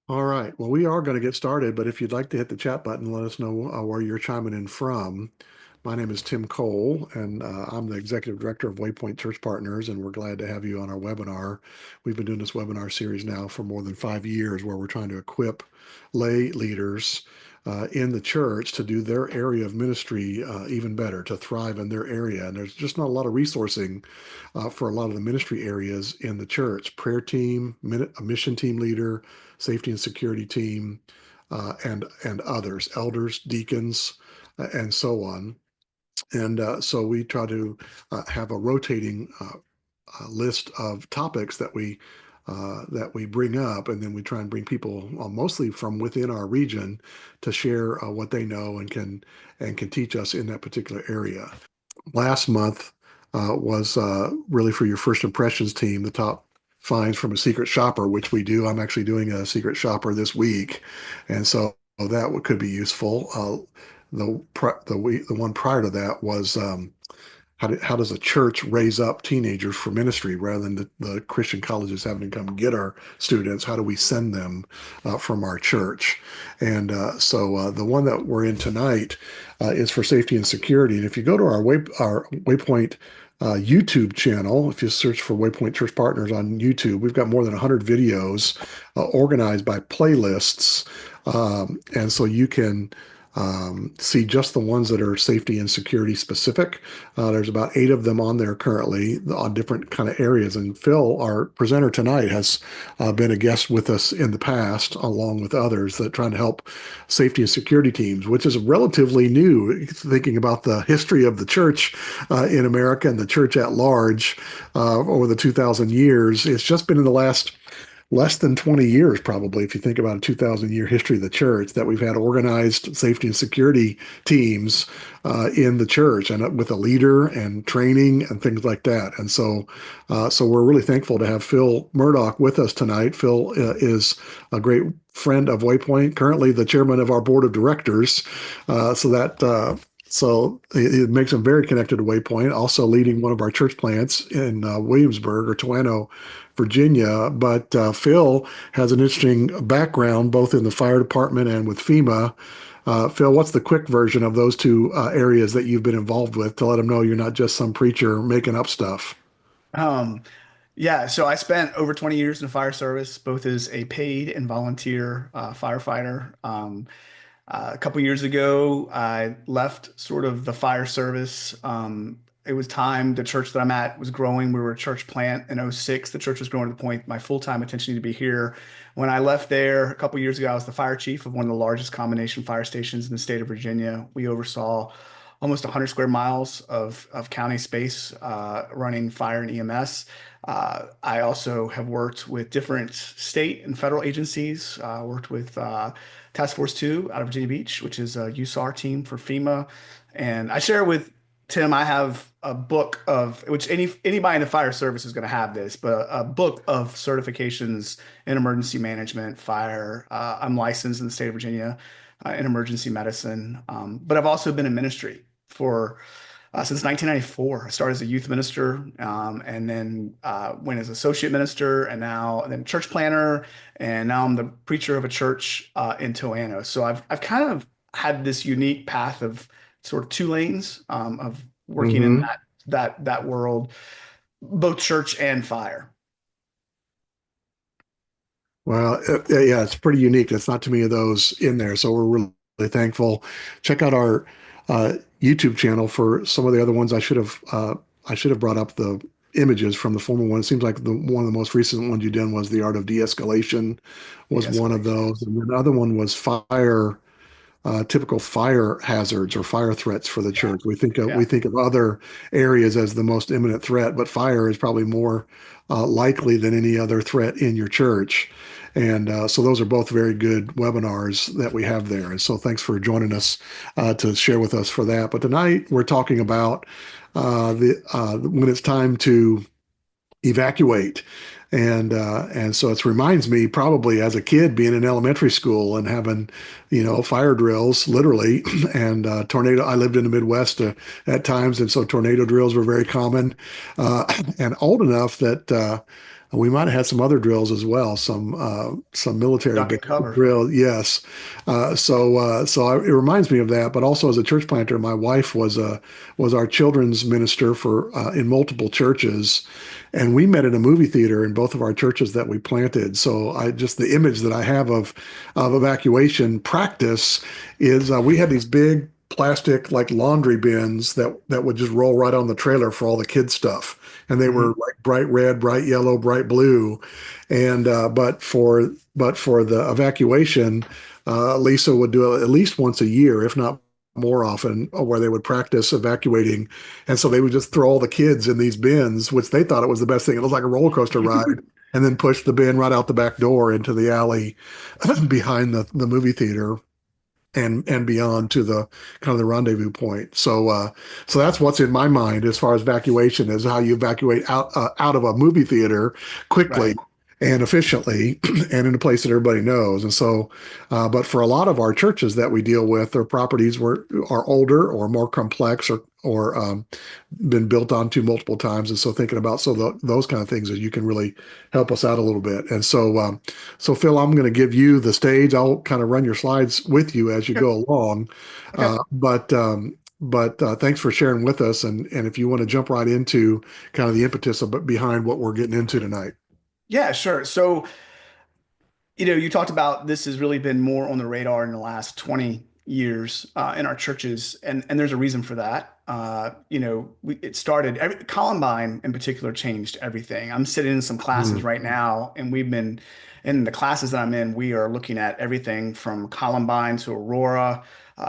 All right. Well, we are going to get started, but if you'd like to hit the chat button, let us know where you're chiming in from. My name is Tim Cole, and I'm the Executive Director of Waypoint Church Partners, and we're glad to have you on our webinar. We've been doing this webinar series now for more than 5 years, where we're trying to equip lay leaders in the church to do their area of ministry even better, to thrive in their area. And there's just not a lot of resourcing for a lot of the ministry areas in the church: prayer team, a mission team leader, safety and security team, and others, elders, deacons, and so on. And so we try to have a rotating list of topics that we bring up, and then we try and bring people mostly from within our region to share what they know and can teach us in that particular area. Last month was really for your first impressions team, the top finds from a secret shopper, which we do. I'm actually doing a secret shopper this week, and so that could be useful. The one prior to that was how does a church raise up teenagers for ministry rather than the Christian colleges having to come get our students? How do we send them from our church? And so the one that we're in tonight is for safety and security. And if you go to our Waypoint YouTube channel, if you search for Waypoint Church Partners on YouTube, we've got more than 100 videos organized by playlists. And so you can see just the ones that are safety and security specific. There's about 8 of them on there currently on different kind of areas. And Phil, our presenter tonight, has been a guest with us in the past, along with others that trying to help safety and security teams, which is relatively new. Thinking about the history of the church in America and the church at large over the 2,000 years, it's just been in the last less than 20 years, probably, if you think about a 2,000-year history of the church, that we've had organized safety and security teams in the church, and with a leader and training and things like that. And so we're really thankful to have Phil Murdoch with us tonight. Phil is a great friend of Waypoint, currently the chairman of our board of directors. So it makes him very connected to Waypoint, also leading one of our church plants in Williamsburg or Toano, Virginia. But Phil has an interesting background both in the fire department and with FEMA. Phil, what's the quick version of those two areas that you've been involved with to let them know you're not just some preacher making up stuff? Um, yeah, so I spent over 20 years in the fire service, both as a paid and volunteer firefighter. A couple years ago, I left sort of the fire service. It was time. The church that I'm at was growing. We were a church plant in '06. The church was growing to the point my full-time attention needed to be here. When I left there a couple years ago, I was the fire chief of one of the largest combination fire stations in the state of Virginia. We oversaw almost 100 square miles of county space running fire and EMS. I also have worked with different state and federal agencies. Worked with Task Force 2 out of Virginia Beach, which is a USAR team for FEMA. And I share with Tim, I have a book of which anybody in the fire service is going to have this, but a book of certifications in emergency management, fire. I'm licensed in the state of Virginia in emergency medicine, but I've also been in ministry for since 1994. I started as a youth minister, and then went as associate minister, and then church planner, and now I'm the preacher of a church in Toano. So I've kind of had this unique path of sort of two lanes of working in Hmm. that world, both church and fire. Well, yeah, it's pretty unique. There's not too many of those in there, so we're really thankful. Check out our YouTube channel for some of the other ones. I should have brought up the images from the former one. It seems like the one of the most recent ones you did was the art of de-escalation was one of De-escalation. those, and the other one was fire, typical fire hazards or fire threats for the Yeah. church. We think of other areas as the most imminent threat, but fire is probably more likely than any other threat in your church. And so those are both very good webinars that we have there. And so thanks for joining us to share with us for that. But tonight we're talking about the when it's time to evacuate. And so it reminds me, probably as a kid, being in elementary school and having, fire drills literally, and tornado. I lived in the Midwest at times, and so tornado drills were very common. And old enough that We might have had some other drills as well, some military Duck and cover. drill. Yes, it reminds me of that. But also as a church planter, my wife was our children's minister for in multiple churches, and we met in a movie theater in both of our churches that we planted. So I just the image that I have of evacuation practice is we had these big plastic like laundry bins that would just roll right on the trailer for all the kids stuff, and they were Mhm. like bright red, bright yellow, bright blue. And but for the evacuation, Lisa would do it at least once a year, if not more often, where they would practice evacuating. And so they would just throw all the kids in these bins, which they thought it was the best thing. It was like a roller coaster ride, and then push the bin right out the back door into the alley behind the movie theater and beyond to the kind of the rendezvous point. So that's what's in my mind as far as evacuation is how you evacuate out of a movie theater quickly Right. and efficiently and in a place that everybody knows. And so, but for a lot of our churches that we deal with, their properties are older or more complex or been built onto multiple times. And so thinking about those kind of things that you can really help us out a little bit. And so Phil, I'm going to give you the stage. I'll kind of run your slides with you as you Okay. go along. Okay. But thanks for sharing with us. And if you want to jump right into kind of the impetus behind what we're getting into tonight. Yeah, sure. So, you talked about this has really been more on the radar in the last 20 years in our churches, and there's a reason for that. It started, Columbine in particular changed everything. I'm sitting in some classes Mm, right now, and in the classes that I'm in, we are looking at everything from Columbine to Aurora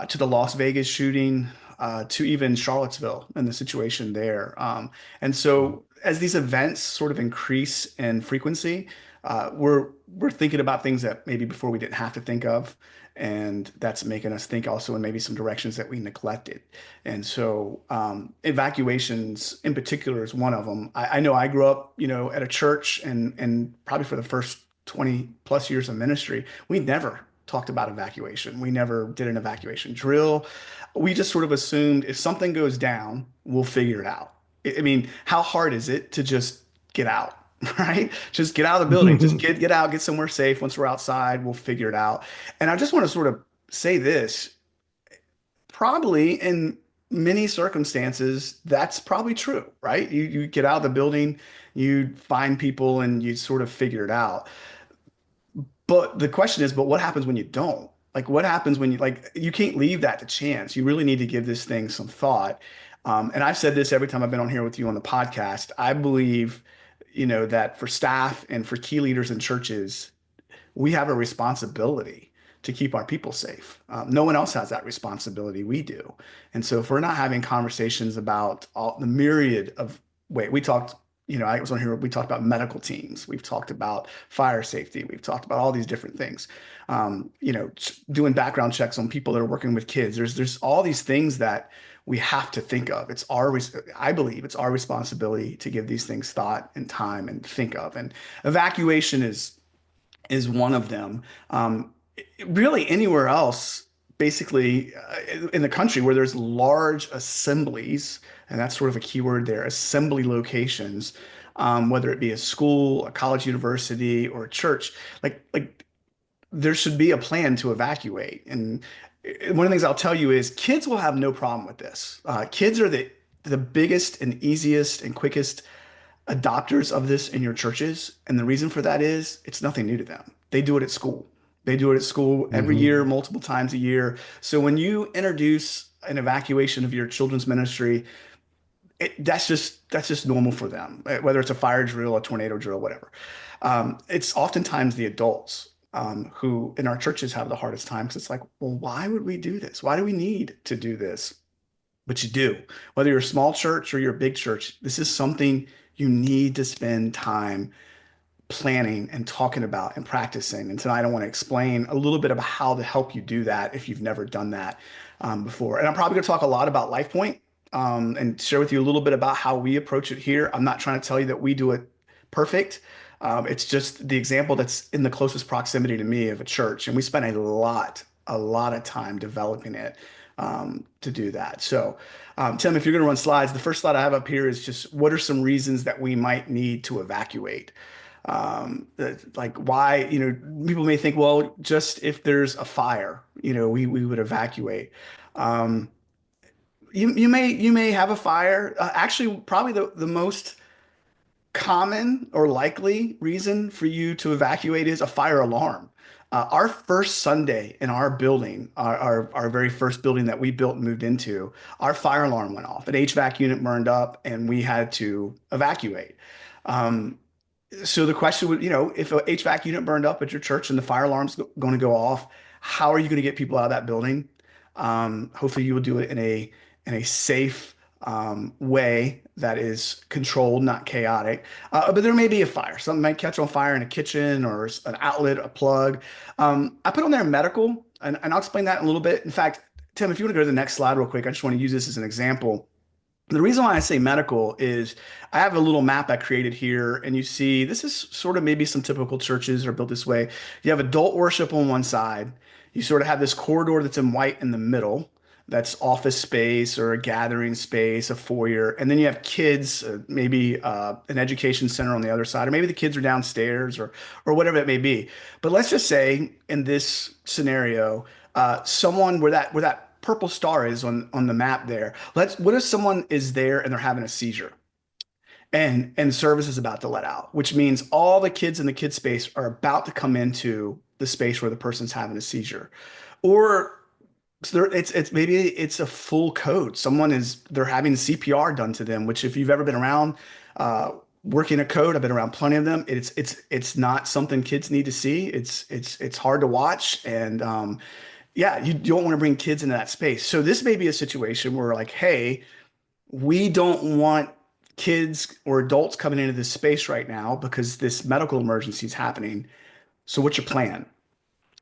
to the Las Vegas shooting to even Charlottesville and the situation there. And so as these events sort of increase in frequency, we're thinking about things that maybe before we didn't have to think of, and that's making us think also in maybe some directions that we neglected. And so evacuations in particular is one of them. I know I grew up, at a church, and probably for the first 20 plus years of ministry, we never talked about evacuation. We never did an evacuation drill. We just sort of assumed if something goes down, we'll figure it out. I mean, how hard is it to just get out? Right? Just get out of the building. Just mm. get out, get somewhere safe. Once we're outside, we'll figure it out. And I just want to sort of say this, probably in many circumstances, that's probably true, right? You get out of the building, you find people, and you sort of figure it out. But the question is, but what happens when you don't? Like, what happens when you can't leave that to chance. You really need to give this thing some thought. And I've said this every time I've been on here with you on the podcast. I believe, that for staff and for key leaders in churches, we have a responsibility to keep our people safe. No one else has that responsibility. We do. And so if we're not having conversations about all the myriad of, wait, we talked, I was on here, we talked about medical teams. We've talked about fire safety. We've talked about all these different things. Doing background checks on people that are working with kids. There's all these things that we have to think of. I believe it's our responsibility to give these things thought and time and think of. And evacuation is one of them. Really, anywhere else, basically, in the country where there's large assemblies, and that's sort of a key word there, assembly locations, whether it be a school, a college, university, or a church, like there should be a plan to evacuate. And one of the things I'll tell you is kids will have no problem with this. Kids are the biggest and easiest and quickest adopters of this in your churches. And the reason for that is it's nothing new to them. They do it at school. They do it at school every Mhm. year, multiple times a year. So when you introduce an evacuation of your children's ministry, that's just normal for them, whether it's a fire drill, a tornado drill, whatever. It's oftentimes the adults who in our churches have the hardest time because it's like, well, why would we do this? Why do we need to do this? But you do. Whether you're a small church or you're a big church, this is something you need to spend time planning and talking about and practicing. And tonight I want to explain a little bit about how to help you do that if you've never done that before. And I'm probably going to talk a lot about LifePoint and share with you a little bit about how we approach it here. I'm not trying to tell you that we do it perfect. It's just the example that's in the closest proximity to me of a church. And we spent a lot of time developing it to do that. So, Tim, if you're going to run slides, the first slide I have up here is just what are some reasons that we might need to evacuate. Like why, people may think, well, just if there's a fire, we would evacuate. Um, you may have a fire. Actually, probably the most common or likely reason for you to evacuate is a fire alarm. Our first Sunday in our building, our very first building that we built and moved into, our fire alarm went off. An HVAC unit burned up, and we had to evacuate. Um, so the question would, if a HVAC unit burned up at your church and the fire alarm's going to go off, how are you going to get people out of that building? Hopefully, you will do it in a safe way that is controlled, not chaotic. But there may be a fire. Something might catch on fire in a kitchen or an outlet, a plug. I put on there medical, and I'll explain that in a little bit. In fact, Tim, if you want to go to the next slide real quick, I just want to use this as an example. The reason why I say medical is I have a little map I created here, and you see this is sort of maybe some typical churches are built this way. You have adult worship on one side. You sort of have this corridor that's in white in the middle. That's office space or a gathering space, a foyer. And then you have kids, maybe an education center on the other side, or maybe the kids are downstairs or whatever it may be. But let's just say in this scenario, someone where that purple star is on the map there. What if someone is there and they're having a seizure and service is about to let out, which means all the kids in the kid space are about to come into the space where the person's having a seizure. Or it's maybe it's a full code. They're having CPR done to them, which if you've ever been around working a code, I've been around plenty of them. It's not something kids need to see. It's hard to watch, and yeah, you don't want to bring kids into that space. So this may be a situation where like, hey, we don't want kids or adults coming into this space right now because this medical emergency is happening. So what's your plan?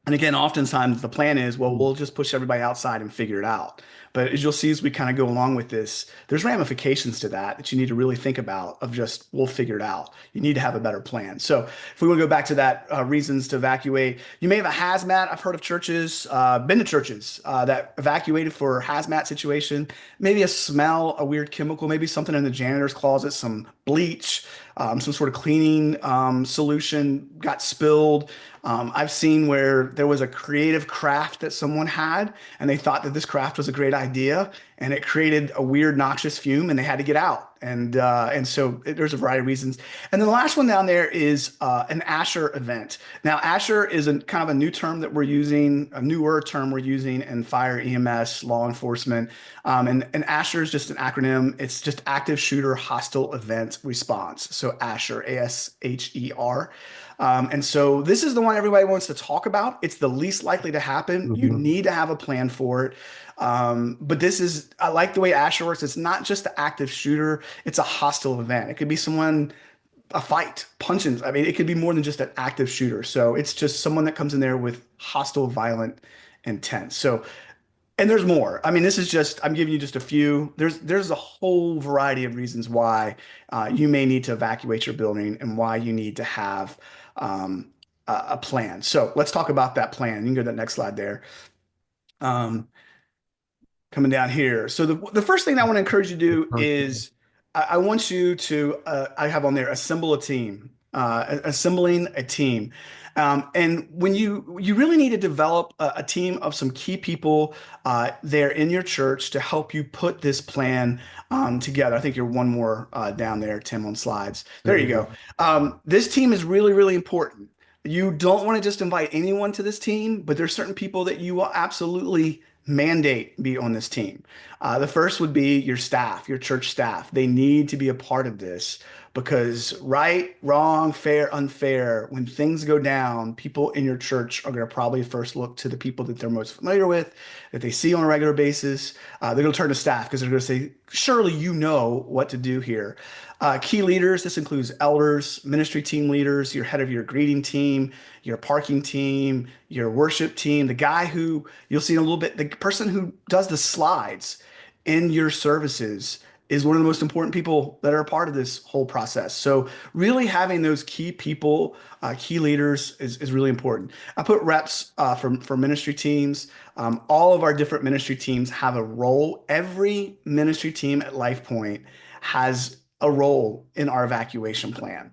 And again, oftentimes the plan is, well, we'll just push everybody outside and figure it out. But as you'll see as we kind of go along with this, there's ramifications to that you need to really think about of just, we'll figure it out. You need to have a better plan. So if we want to go back to that, reasons to evacuate, you may have a hazmat. I've heard of churches, been to churches that evacuated for a hazmat situation, maybe a smell, a weird chemical, maybe something in the janitor's closet, some bleach, some sort of cleaning solution got spilled. I've seen where there was a creative craft that someone had, and they thought that this craft was a great idea, and it created a weird noxious fume, and they had to get out. And so there's a variety of reasons. And then the last one down there is an Asher event. Now, Asher is kind of a new term that we're using, a newer term we're using in fire, EMS, law enforcement. And Asher is just an acronym. It's just Active Shooter Hostile Event Response. So Asher, ASHER. And so this is the one everybody wants to talk about. It's the least likely to happen. You need to have a plan for it. But I like the way Asher works. It's not just the active shooter, it's a hostile event. It could be someone, a fight, punching. I mean, it could be more than just an active shooter. So it's just someone that comes in there with hostile, violent intent. So, and there's more. I mean, I'm giving you just a few. There's a whole variety of reasons why you may need to evacuate your building and why you need to have a plan. So let's talk about that plan. You can go to that next slide there. Coming down here. So the first thing I want to encourage you to do is I want you to, I have on there, assemble a team, assembling a team. And when you really need to develop a team of some key people there in your church to help you put this plan together. I think you're one more down there, Tim, on slides. There you go. This team is really, really important. You don't want to just invite anyone to this team, but there's certain people that you will absolutely mandate be on this team. The first would be your staff, your church staff. They need to be a part of this because right, wrong, fair, unfair, when things go down, people in your church are going to probably first look to the people that they're most familiar with, that they see on a regular basis. They're going to turn to staff because they're going to say, surely you know what to do here. Key leaders, this includes elders, ministry team leaders, your head of your greeting team, your parking team, your worship team, the guy who you'll see in a little bit, the person who does the slides in your services is one of the most important people that are a part of this whole process. So really having those key people, key leaders is really important. I put reps for ministry teams. All of our different ministry teams have a role. Every ministry team at LifePoint has a role in our evacuation plan.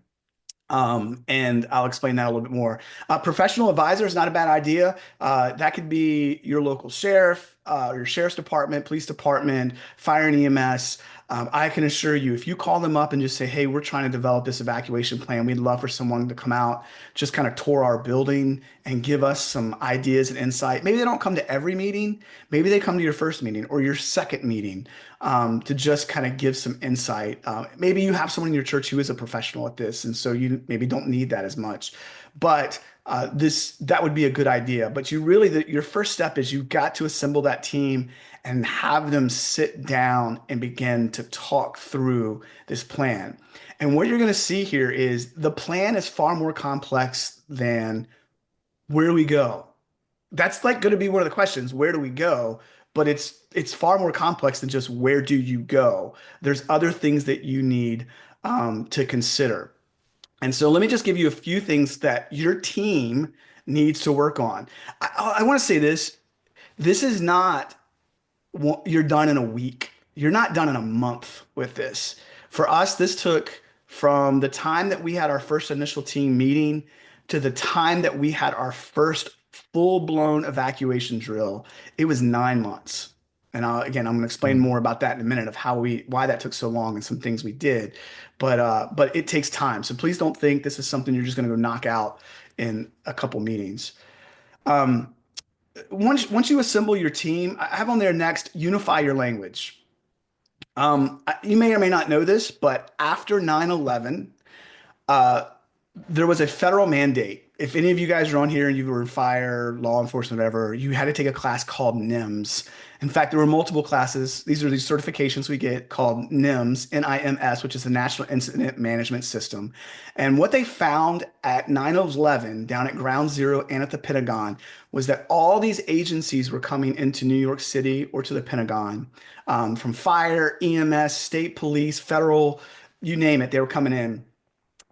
And I'll explain that a little bit more. Professional advisor is not a bad idea. That could be your local sheriff, your sheriff's department, police department, fire and EMS. I can assure you, if you call them up and just say, "Hey, we're trying to develop this evacuation plan. We'd love for someone to come out, just kind of tour our building and give us some ideas and insight." Maybe they don't come to every meeting. Maybe they come to your first meeting or your second meeting to just kind of give some insight. Maybe you have someone in your church who is a professional at this, and so you maybe don't need that as much. But that would be a good idea. But your first step is you got to assemble that team and have them sit down and begin to talk through this plan. And what you're going to see here is the plan is far more complex than where do we go. That's like going to be one of the questions, where do we go? But it's far more complex than just where do you go. There's other things that you need to consider. And so let me just give you a few things that your team needs to work on. I want to say this. This is not you're done in a week. You're not done in a month with this. For us, this took from the time that we had our first initial team meeting to the time that we had our first full-blown evacuation drill. It was 9 months. And again, I'm going to explain more about that in a minute of why that took so long and some things we did. But it takes time. So please don't think this is something you're just going to go knock out in a couple meetings. Once you assemble your team, I have on there next, unify your language. You may or may not know this, but after 9/11, uh, there was a federal mandate. If any of you guys are on here and you were in fire, law enforcement, whatever, you had to take a class called NIMS. In fact, there were multiple classes. These are these certifications we get called NIMS, NIMS, which is the National Incident Management System. And what they found at 9/11 down at Ground Zero and at the Pentagon was that all these agencies were coming into New York City or to the Pentagon, from fire, EMS, state police, federal, you name it, they were coming in.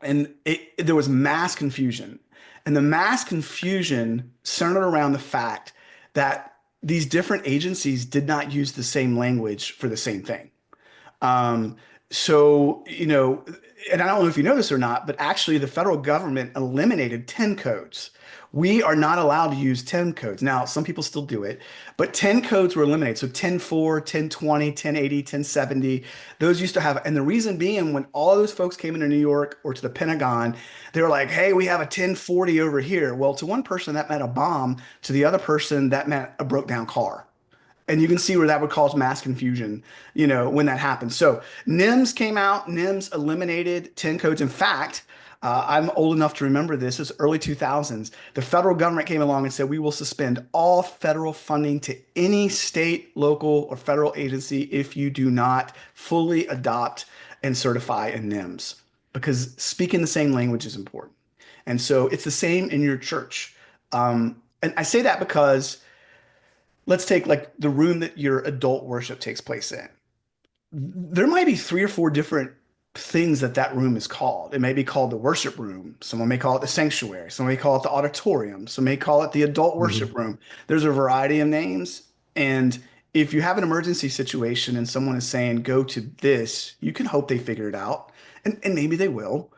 And there was mass confusion. And the mass confusion centered around the fact that these different agencies did not use the same language for the same thing. Um, so, and I don't know if you know this or not, but actually the federal government eliminated 10 codes. We are not allowed to use 10 codes. Now, some people still do it, but 10 codes were eliminated. So 10-4, 10-20, 10-80, 10-70, those used to have, and the reason being when all of those folks came into New York or to the Pentagon, they were like, hey, we have a 1040 over here. Well, to one person that meant a bomb, to the other person that meant a broke down car. And you can see where that would cause mass confusion, when that happens. So NIMS came out, NIMS eliminated 10 codes. In fact, I'm old enough to remember this. It's early 2000s. The federal government came along and said, we will suspend all federal funding to any state, local, or federal agency if you do not fully adopt and certify in NIMS, because speaking the same language is important. And so it's the same in your church. And I say that because let's take like the room that your adult worship takes place in. There might be three or four different things that room is called. It may be called the worship room. Someone may call it the sanctuary. Someone may call it the auditorium. Some may call it the adult worship room. There's a variety of names. And if you have an emergency situation and someone is saying, go to this, you can hope they figure it out. And maybe they will.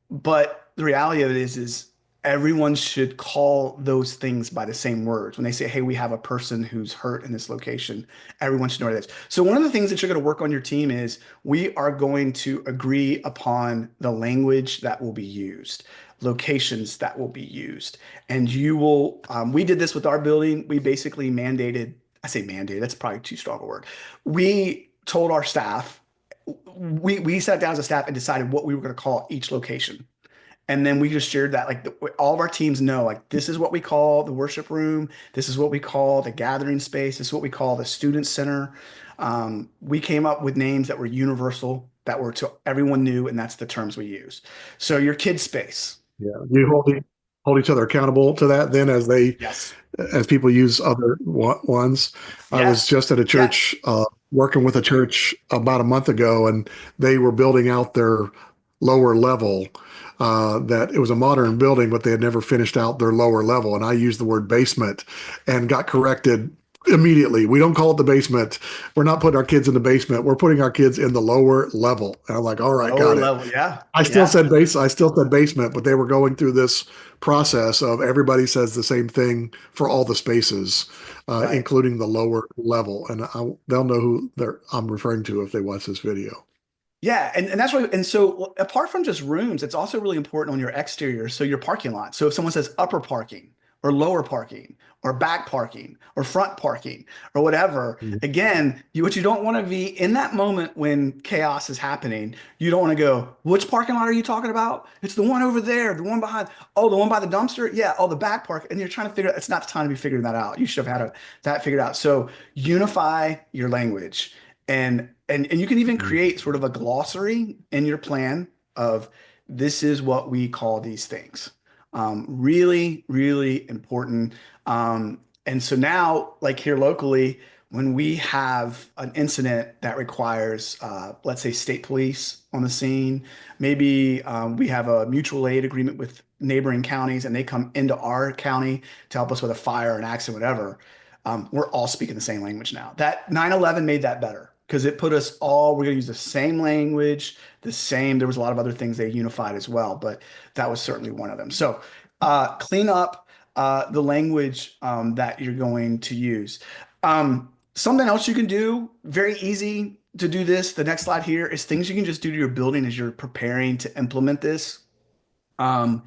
But the reality of it is everyone should call those things by the same words. When they say, hey, we have a person who's hurt in this location, everyone should know what it is. So one of the things that you're going to work on your team is we are going to agree upon the language that will be used, locations that will be used. And we did this with our building. We basically mandated, I say mandated, that's probably too strong a word. We told our staff, we sat down as a staff and decided what we were going to call each location. And then we just shared that, like all of our teams know, like this is what we call the worship room. This is what we call the gathering space. This is what we call the student center. We came up with names that were universal, that were to everyone knew, and that's the terms we use. So your kids space. Yeah, you hold each other accountable to that then Yes. as people use other ones. I Yeah. was just at a church, working with a church about a month ago, and they were building out their lower level. That it was a modern building, but they had never finished out their lower level. And I used the word basement and got corrected immediately. We don't call it the basement. We're not putting our kids in the basement. We're putting our kids in the lower level. And I'm like, all right, Lower got it. level. Yeah. I still Yeah. said base. I still said basement, but they were going through this process of everybody says the same thing for all the spaces, Right. including the lower level, and they'll know who I'm referring to if they watch this video. Yeah, and that's right. And so apart from just rooms, it's also really important on your exterior, so your parking lot. So if someone says upper parking or lower parking or back parking or front parking or whatever, Mhm. again, what you don't want to be in that moment when chaos is happening, you don't want to go, which parking lot are you talking about? It's the one over there, the one behind, oh, the one by the dumpster? Yeah, oh, the back park. And you're trying to figure out, it's not the time to be figuring that out. You should have had that figured out. So unify your language. And you can even create sort of a glossary in your plan of this is what we call these things. Really, really important. And so now, like here locally, when we have an incident that requires, let's say, state police on the scene, maybe we have a mutual aid agreement with neighboring counties and they come into our county to help us with a fire, an accident, whatever. We're all speaking the same language now. That 9/11 made that better because it put us all, we're going to use the same language, the same, there was a lot of other things they unified as well, but that was certainly one of them. So clean up the language that you're going to use. Something else you can do, very easy to do this. The next slide here is things you can just do to your building as you're preparing to implement this. Um,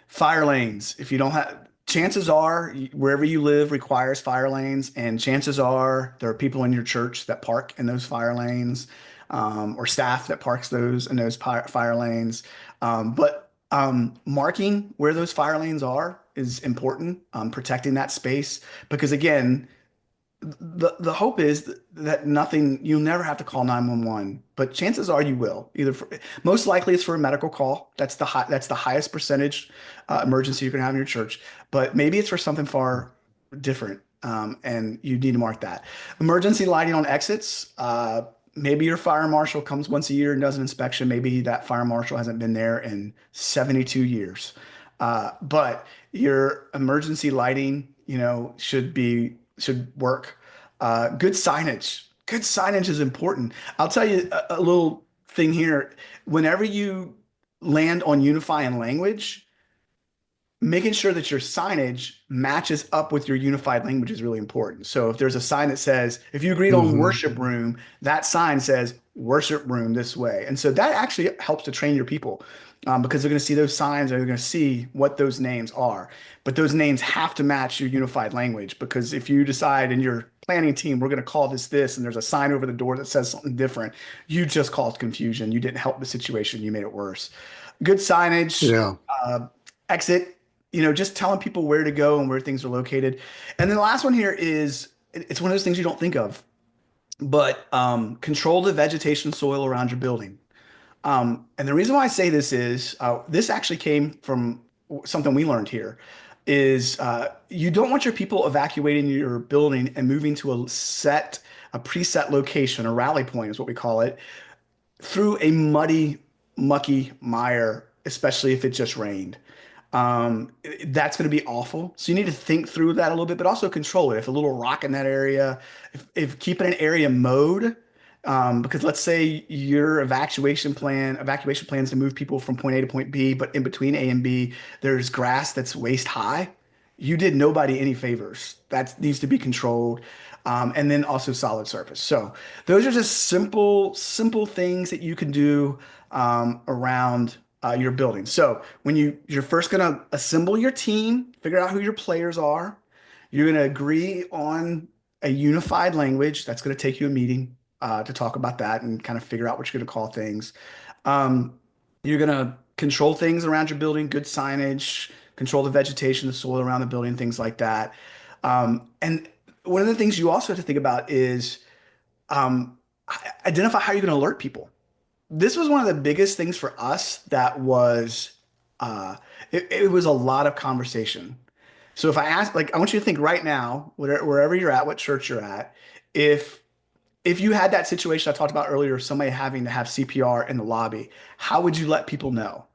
Fire lanes. If you don't have, chances are wherever you live requires fire lanes, and chances are there are people in your church that park in those fire lanes, or staff that parks those in those fire lanes. But marking where those fire lanes are is important. Protecting that space because again, the hope is that nothing, you'll never have to call 911, but chances are you will. Most likely it's for a medical call. That's the highest percentage emergency you can have in your church. But maybe it's for something far different, and you need to mark that. Emergency lighting on exits. Maybe your fire marshal comes once a year and does an inspection. Maybe that fire marshal hasn't been there in 72 years. But your emergency lighting, should work. Good signage. Good signage is important. I'll tell you a little thing here. Whenever you land on unifying language, making sure that your signage matches up with your unified language is really important. So if there's a sign that says, if you agreed on Hmm. worship room, that sign says worship room this way. And so that actually helps to train your people because they're going to see those signs and they're going to see what those names are. But those names have to match your unified language because if you decide in your planning team, we're going to call this, and there's a sign over the door that says something different, you just caused confusion. You didn't help the situation. You made it worse. Good signage, Yeah. uh, exit, just telling people where to go and where things are located. And then the last one here is it's one of those things you don't think of, but control the vegetation soil around your building. And the reason why I say this is this actually came from something we learned here is you don't want your people evacuating your building and moving to a preset location, a rally point is what we call it, through a muddy, mucky mire, especially if it just rained. That's going to be awful. So you need to think through that a little bit, but also control it. If a little rock in that area, if keeping an area mowed, because let's say your evacuation plans to move people from point A to point B, but in between A and B, there's grass that's waist high. You did nobody any favors. That needs to be controlled. And then also solid surface. So those are just simple things that you can do around your building. So when you're first going to assemble your team, figure out who your players are. You're going to agree on a unified language. That's going to take you a meeting to talk about that and kind of figure out what you're going to call things. Um, you're going to control things around your building, good signage, control the vegetation, the soil around the building, things like that. And one of the things you also have to think about is um, identify how you're going to alert people. This was one of the biggest things for us that was it was a lot of conversation. So if I ask, like, I want you to think right now, wherever you're at, what church you're at, if if you had that situation I talked about earlier, somebody having to have CPR in the lobby, how would you let people know?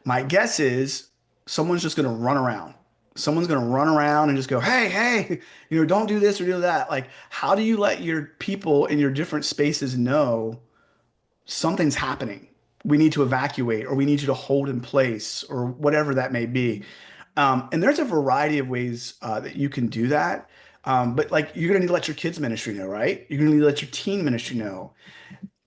My guess is someone's just going to run around. someone's going to run around and just go, hey, hey, don't do this or do that. Like, how do you let your people in your different spaces know something's happening? We need to evacuate, or we need you to hold in place, or whatever that may be. And there's a variety of ways that you can do that. But like, you're going to need to let your kids ministry know, right? You're going to need to let your teen ministry know.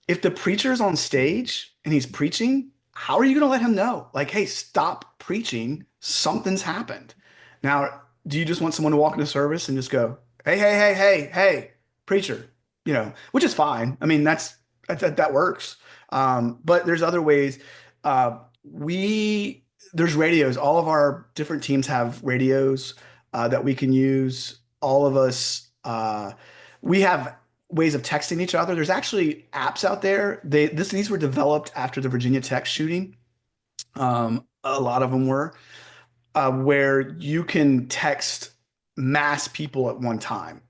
If the preacher's on stage and he's preaching, how are you going to let him know? Like, hey, stop preaching. Something's happened. Now, do you just want someone to walk into service and just go, hey, hey, hey, hey, hey, preacher, which is fine. I mean, that works. But there's other ways. We there's radios. All of our different teams have radios that we can use. All of us, we have ways of texting each other. There's actually apps out there. These were developed after the Virginia Tech shooting. A lot of them were where you can text mass people at one time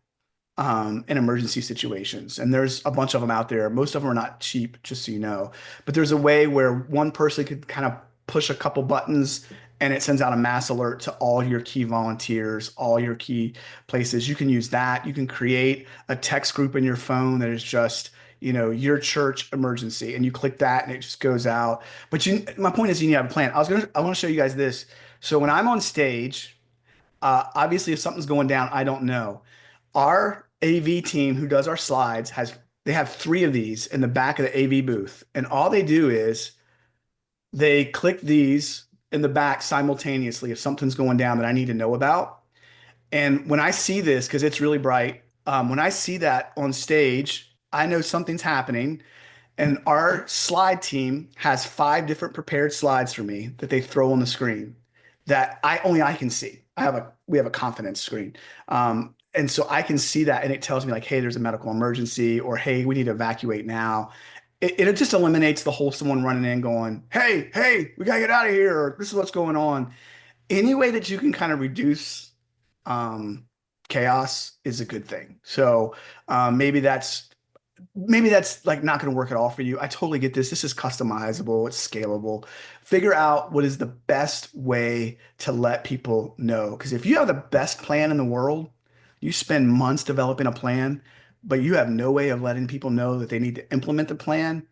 in emergency situations. And there's a bunch of them out there. Most of them are not cheap, just so you know. But there's a way where one person could kind of push a couple buttons and it sends out a mass alert to all your key volunteers, all your key places. You can use that. You can create a text group in your phone that is just, your church emergency, and you click that and it just goes out. But my point is, you need to have a plan. I want to show you guys this. So when I'm on stage, obviously if something's going down, I don't know. Our AV team who does our slides they have 3 of these in the back of the AV booth. And all they do is they click these in the back simultaneously if something's going down that I need to know about. And when I see this, because it's really bright, when I see that on stage, I know something's happening. And our slide team has 5 different prepared slides for me that they throw on the screen that only I can see. We have a confidence screen. And so I can see that, and it tells me like, hey, there's a medical emergency, or hey, we need to evacuate now. It just eliminates the whole someone running in going, hey, hey, we gotta get out of here, or this is what's going on. Any way that you can kind of reduce um, chaos is a good thing. So maybe that's like not going to work at all for you. I totally get this. This is customizable, it's scalable. Figure out what is the best way to let people know. Because if you have the best plan in the world, you spend months developing a plan, but you have no way of letting people know that they need to implement the plan,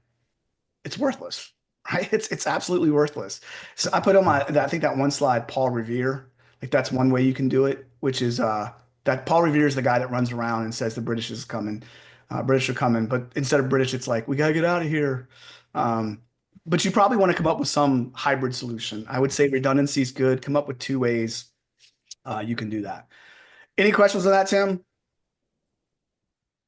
it's worthless, right? It's absolutely worthless. So I put on I think that one slide, Paul Revere, like that's one way you can do it, which is that Paul Revere is the guy that runs around and says the British is coming, British are coming, but instead of British, it's like we gotta get out of here. Um, but you probably want to come up with some hybrid solution. I would say redundancy is good. Come up with 2 ways you can do that. Any questions on that, Tim?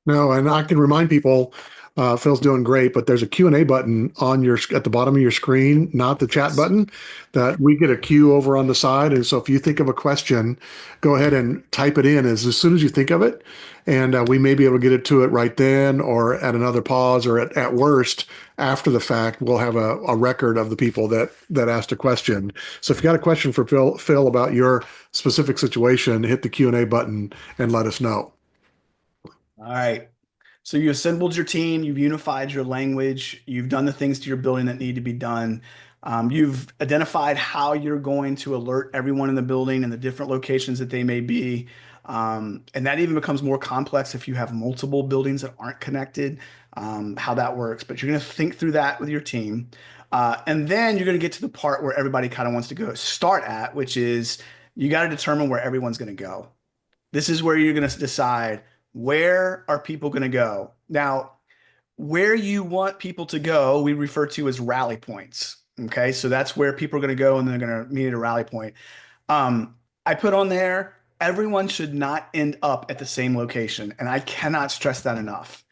No, and I can remind people, Phil's doing great, but there's a Q&A button at the bottom of your screen, not the chat Yes. button, that we get a queue over on the side. And so if you think of a question, go ahead and type it in as soon as you think of it. And we may be able to get it to it right then, or at another pause, or at worst, after the fact, we'll have a record of the people that asked a question. So if you got a question for Phil about your specific situation, hit the Q&A button and let us know. All right. So you assembled your team, you've unified your language, you've done the things to your building that need to be done. You've identified how you're going to alert everyone in the building and the different locations that they may be. And that even becomes more complex if you have multiple buildings that aren't connected, how that works. But you're going to think through that with your team. And then you're going to get to the part where everybody kind of wants to start at, which is you got to determine where everyone's going to go. This is where you're going to decide where are people going to go. Now, where you want people to go, we refer to as rally points. Okay, so that's where people are going to go, and they're going to meet at a rally point. I put on there, everyone should not end up at the same location, and I cannot stress that enough.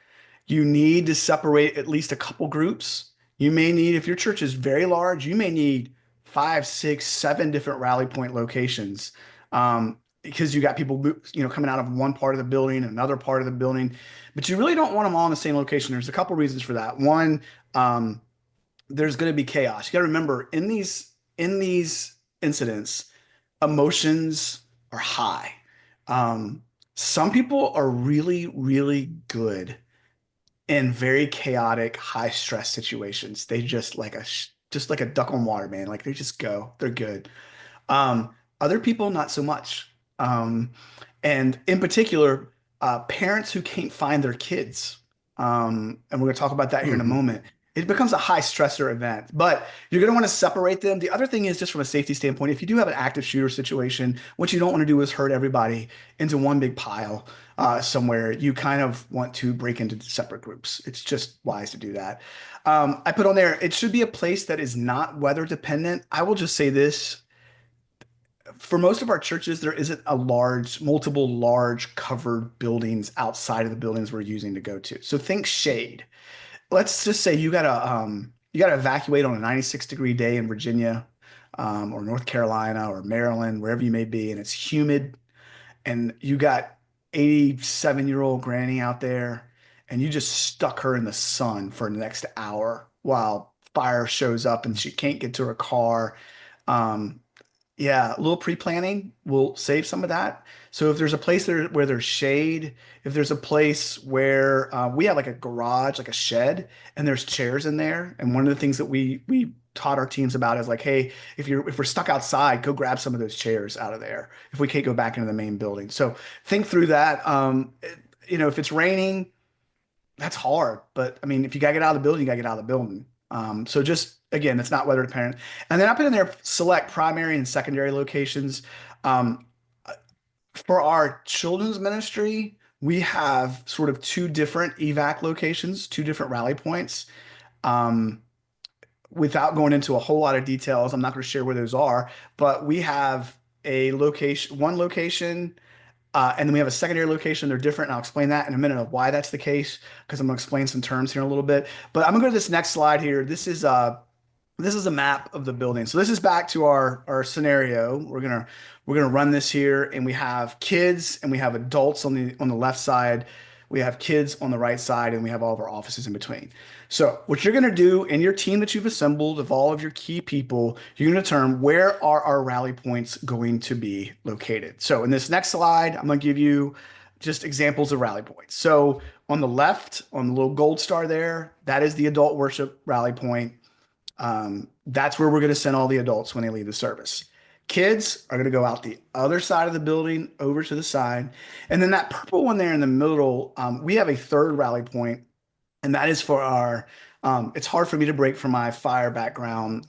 You need to separate at least a couple groups. You may need, if your church is very large, you may need 5, 6, 7 different rally point locations. Because you got people, coming out of one part of the building, another part of the building, but you really don't want them all in the same location. There's a couple reasons for that. One, there's going to be chaos. You got to remember in these incidents, emotions are high. Um, some people are really, really good in very chaotic, high stress situations. They just like a duck on water, man. Like they just go, they're good. Other people, not so much. Um, and in particular, parents who can't find their kids. And we're going to talk about that here in a Hmm. moment. It becomes a high stressor event, but you're going to want to separate them. The other thing is just from a safety standpoint, if you do have an active shooter situation, what you don't want to do is hurt everybody into one big pile somewhere. You kind of want to break into separate groups. It's just wise to do that. I put on there, it should be a place that is not weather dependent. I will just say this for most of our churches, there isn't multiple large covered buildings outside of the buildings we're using to go to. So think shade. Let's just say you gotta evacuate on a 96-degree day in Virginia, or North Carolina or Maryland, wherever you may be, and it's humid, and you got 87-year-old granny out there, and you just stuck her in the sun for the next hour while fire shows up and she can't get to her car. Um, yeah, a little pre-planning will save some of that. So if there's a place there where there's shade, if there's a place where we have like a garage, like a shed, and there's chairs in there, and one of the things that we taught our teams about is like, hey, if we're stuck outside, go grab some of those chairs out of there. If we can't go back into the main building, so think through that. If it's raining, that's hard. But I mean, if you gotta get out of the building, you gotta get out of the building. So just again, it's not weather dependent. And then I put in there select primary and secondary locations. Um, for our children's ministry, we have sort of two different evac locations, two different rally points. Um, Without going into a whole lot of details, I'm not going to share where those are, but we have one location and then we have a secondary location. They're different, and I'll explain that in a minute of why that's the case, because I'm going to explain some terms here in a little bit. But I'm going to go to this next slide here. This is a map of the building. So this is back to our scenario. We're gonna run this here, and we have kids and we have adults on the left side. We have kids on the right side, and we have all of our offices in between. So what you're gonna do in your team that you've assembled of all of your key people, you're gonna determine where are our rally points going to be located. So in this next slide, I'm gonna give you just examples of rally points. So on the left, on the little gold star there, that is the adult worship rally point. That's where we're going to send all the adults when they leave the service. Kids are going to go out the other side of the building over to the side. And then that purple one there in the middle, we have a third rally point, and that is for it's hard for me to break from my fire background,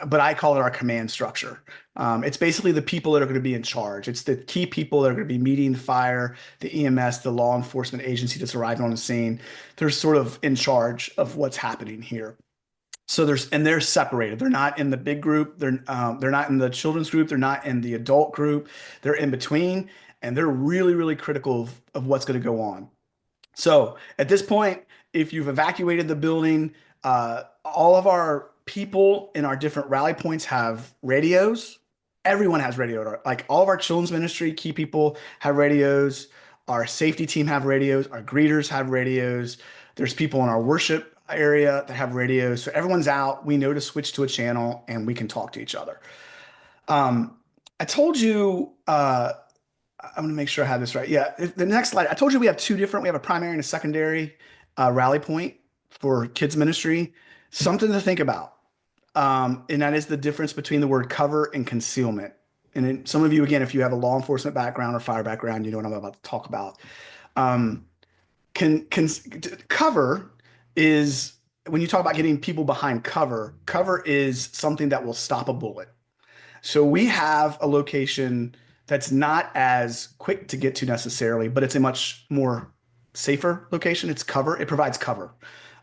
but I call it our command structure. It's basically the people that are going to be in charge. It's the key people that are going to be meeting fire, the EMS, the law enforcement agency that's arriving on the scene. They're sort of in charge of what's happening here. So they're separated. They're not in the big group. They're not in the children's group. They're not in the adult group. They're in between, and they're really, really critical of what's going to go on. So at this point, if you've evacuated the building, all of our people in our different rally points have radios. Everyone has radio. Like all of our children's ministry key people have radios. Our safety team have radios. Our greeters have radios. There's people in our worship area that have radios. So everyone's out. We know to switch to a channel and we can talk to each other. Um, I told you, I'm going to make sure I have this right. Yeah, the next slide. I told you we have we have a primary and a secondary rally point for kids ministry. Something to think about. And that is the difference between the word cover and concealment. And then some of you, again, if you have a law enforcement background or fire background, you know what I'm about to talk about. Um, Cover is when you talk about getting people behind cover, cover is something that will stop a bullet. So we have a location that's not as quick to get to necessarily, but it's a much more safer location. It's cover. It provides cover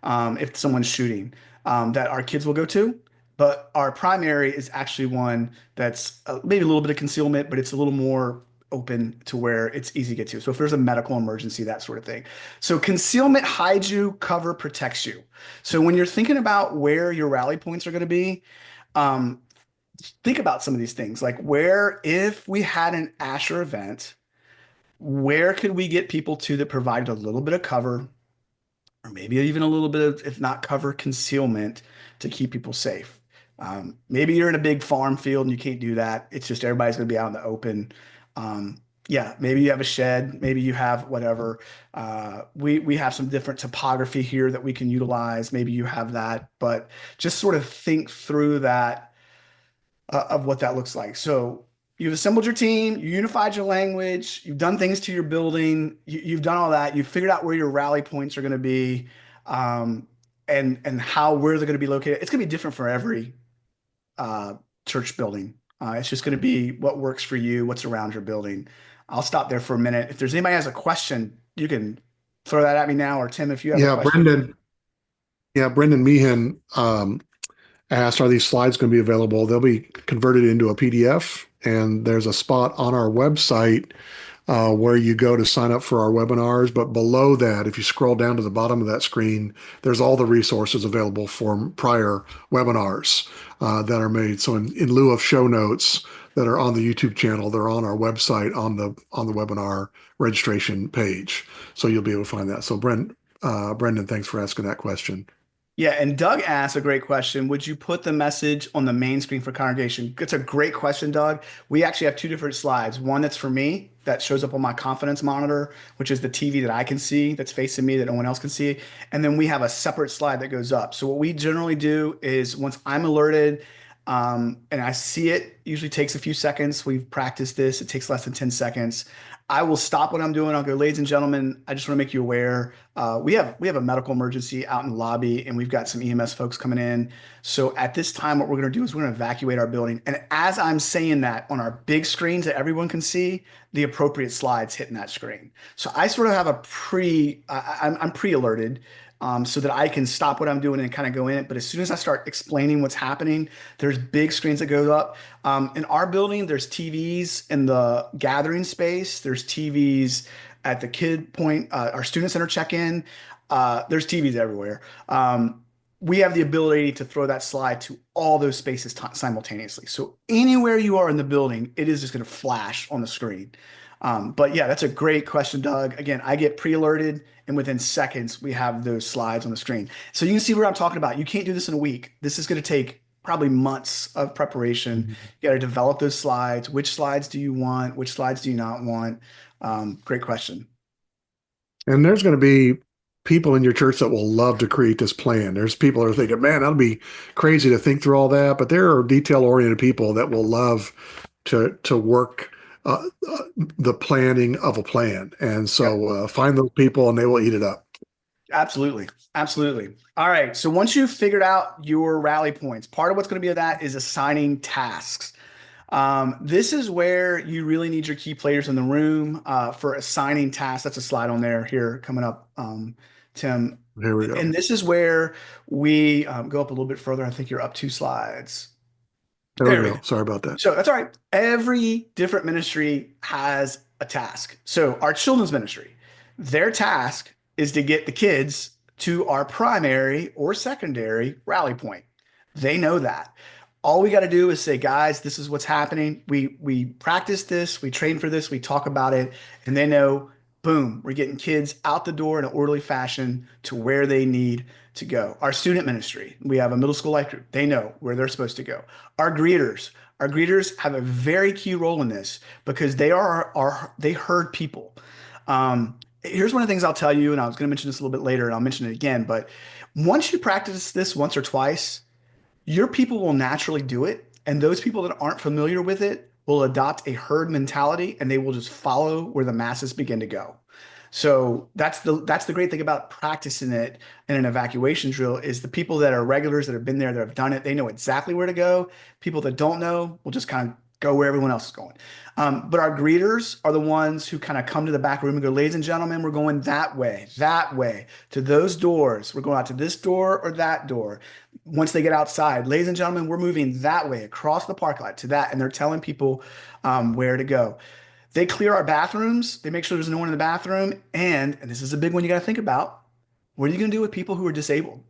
if someone's shooting that our kids will go to. But our primary is actually one that's maybe a little bit of concealment, but it's a little more open to where it's easy to get to. So if there's a medical emergency, that sort of thing. So concealment hides you, cover protects you. So when you're thinking about where your rally points are going to be, um, think about some of these things. Like where, if we had an Asher event, where could we get people to that provided a little bit of cover, or maybe even a little bit of, if not cover, concealment to keep people safe? Maybe you're in a big farm field and you can't do that. It's just everybody's going to be out in the open. Yeah, maybe you have a shed, maybe you have whatever. We have some different topography here that we can utilize. Maybe you have that, but just sort of think through that of what that looks like. So you've assembled your team, you unified your language, you've done things to your building, you've done all that, you've figured out where your rally points are going to be, um, and how where they're going to be located. It's going to be different for every uh, church building. It's just going to be what works for you, what's around your building. I'll stop there for a minute. If there's anybody has a question, you can throw that at me now, or Tim, if you have a Yeah, question. Brendan. Yeah, Brendan Meehan asked, are these slides going to be available? They'll be converted into a PDF, and there's a spot on our website where you go to sign up for our webinars. But below that, if you scroll down to the bottom of that screen, there's all the resources available for prior webinars that are made. So in lieu of show notes that are on the YouTube channel, they're on our website on the webinar registration page. So you'll be able to find that. So Brendan, thanks for asking that question. Yeah, and Doug asked a great question. Would you put the message on the main screen for congregation? It's a great question, Doug. We actually have two different slides. One that's for me, that shows up on my confidence monitor, which is the TV that I can see, that's facing me, that no one else can see. And then we have a separate slide that goes up. So what we generally do is once I'm alerted, and I see it, usually takes a few seconds. We've practiced this. It takes less than 10 seconds. I will stop what I'm doing. I'll go, ladies and gentlemen, I just want to make you aware. We have a medical emergency out in the lobby, and we've got some EMS folks coming in. So at this time, what we're going to do is we're going to evacuate our building. And as I'm saying that on our big screens that everyone can see, the appropriate slides hitting that screen. So I sort of have I'm pre-alerted, so that I can stop what I'm doing and kind of go in. But as soon as I start explaining what's happening, there's big screens that go up. In our building, there's TVs in the gathering space. There's TVs at the kid point, our student center check-in. There's TVs everywhere. We have the ability to throw that slide to all those spaces simultaneously. So anywhere you are in the building, it is just going to flash on the screen. But yeah, that's a great question, Doug. Again, I get pre-alerted, and within seconds, we have those slides on the screen. So you can see what I'm talking about. You can't do this in a week. This is going to take probably months of preparation. Mhm. You got to develop those slides. Which slides do you want? Which slides do you not want? Great question. And there's going to be people in your church that will love to create this plan. There's people that are thinking, man, that'll be crazy to think through all that. But there are detail-oriented people that will love to work the planning of a plan. And Yep. so find those people and they will eat it up. Absolutely. Absolutely. All right. So once you've figured out your rally points, part of what's going to be of that is assigning tasks. This is where you really need your key players in the room for assigning tasks. That's a slide on there here coming up, Tim. Here we go. And this is where we go up a little bit further. I think you're up two slides. There we There we go. go. Sorry about that. So that's all right. Every different ministry has a task. So our children's ministry, their task is to get the kids to our primary or secondary rally point. They know that. All we got to do is say, guys, this is what's happening. We practice this, we train for this, we talk about it, and they know, boom, we're getting kids out the door in an orderly fashion to where they need to go. Our student ministry, we have a middle school life group. They know where they're supposed to go. Our greeters have a very key role in this because they herd people. Here's one of the things I'll tell you, and I was going to mention this a little bit later, and I'll mention it again. But once you practice this once or twice, your people will naturally do it. And those people that aren't familiar with it will adopt a herd mentality and they will just follow where the masses begin to go. So that's the great thing about practicing it in an evacuation drill is the people that are regulars that have been there, that have done it, they know exactly where to go. People that don't know will just kind of go where everyone else is going. But our greeters are the ones who kind of come to the back room and go, ladies and gentlemen, we're going that way, to those doors. We're going out to this door or that door. Once they get outside, ladies and gentlemen, we're moving that way across the parking lot to that. And they're telling people where to go. They clear our bathrooms. They make sure there's no one in the bathroom. And this is a big one you got to think about. What are you going to do with people who are disabled?